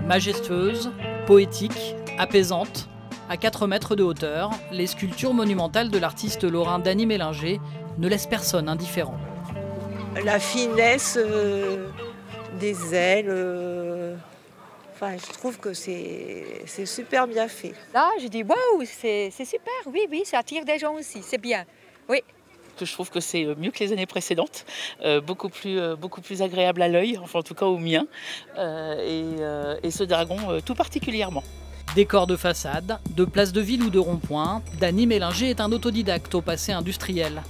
Majestueuses, poétiques, apaisantes, à 4 mètres de hauteur, les sculptures monumentales de l'artiste lorrain Dany Mélinger ne laissent personne indifférent. La finesse des ailes, enfin, je trouve que c'est super bien fait. Là, je dis waouh, c'est super, oui, ça attire des gens aussi, c'est bien, oui. Je trouve que c'est mieux que les années précédentes, beaucoup plus agréable à l'œil, enfin en tout cas au mien, et ce dragon tout particulièrement. Décor de façade, de place de ville ou de rond-point, Dany Mélinger est un autodidacte au passé industriel.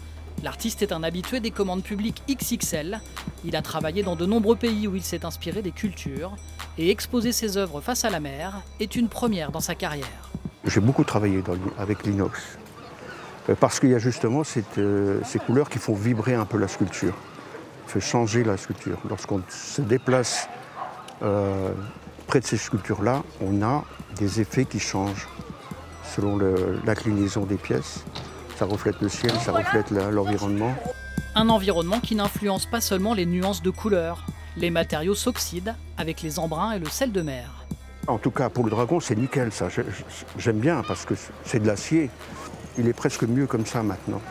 L'artiste est un habitué des commandes publiques XXL. Il a travaillé dans de nombreux pays où il s'est inspiré des cultures. Et exposer ses œuvres face à la mer est une première dans sa carrière. J'ai beaucoup travaillé avec l'inox. Parce qu'il y a justement ces couleurs qui font vibrer un peu la sculpture. Fait changer la sculpture. Lorsqu'on se déplace près de ces sculptures-là, on a des effets qui changent selon l'inclinaison des pièces. Ça reflète le ciel, ça reflète l'environnement. Un environnement qui n'influence pas seulement les nuances de couleurs. Les matériaux s'oxydent avec les embruns et le sel de mer. En tout cas, pour le dragon, c'est nickel, ça. J'aime bien parce que c'est de l'acier. Il est presque mieux comme ça maintenant.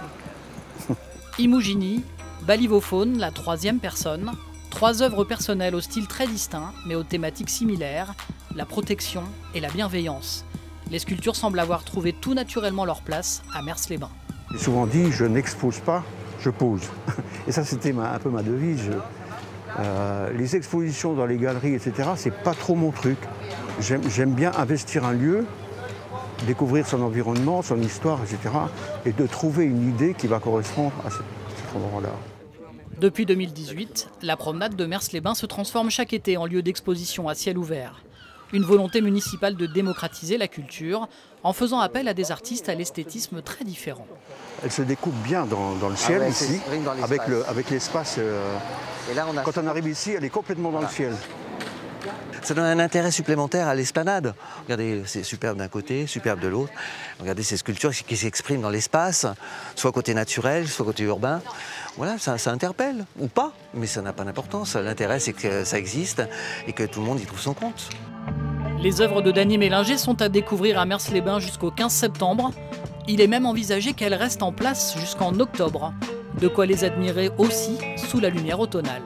Imougini, Balivophone, la troisième personne. 3 œuvres personnelles au style très distinct, mais aux thématiques similaires, la protection et la bienveillance. Les sculptures semblent avoir trouvé tout naturellement leur place à Mers-les-Bains. J'ai souvent dit, je n'expose pas, je pose. Et ça, c'était un peu ma devise. Les expositions dans les galeries, etc., c'est pas trop mon truc. J'aime bien investir un lieu, découvrir son environnement, son histoire, etc., et de trouver une idée qui va correspondre à cet endroit-là. Depuis 2018, la promenade de Mers-les-Bains se transforme chaque été en lieu d'exposition à ciel ouvert. Une volonté municipale de démocratiser la culture en faisant appel à des artistes à l'esthétisme très différent. Elle se découpe bien dans le ciel ici, avec l'espace. Quand on arrive ici, elle est complètement dans le ciel. Ça donne un intérêt supplémentaire à l'esplanade. Regardez, c'est superbe d'un côté, superbe de l'autre. Regardez ces sculptures qui s'expriment dans l'espace, soit côté naturel, soit côté urbain. Voilà, ça interpelle, ou pas, mais ça n'a pas d'importance. L'intérêt, c'est que ça existe et que tout le monde y trouve son compte. Les œuvres de Dany Mélinger sont à découvrir à Mers-les-Bains jusqu'au 15 septembre. Il est même envisagé qu'elles restent en place jusqu'en octobre. De quoi les admirer aussi sous la lumière automnale.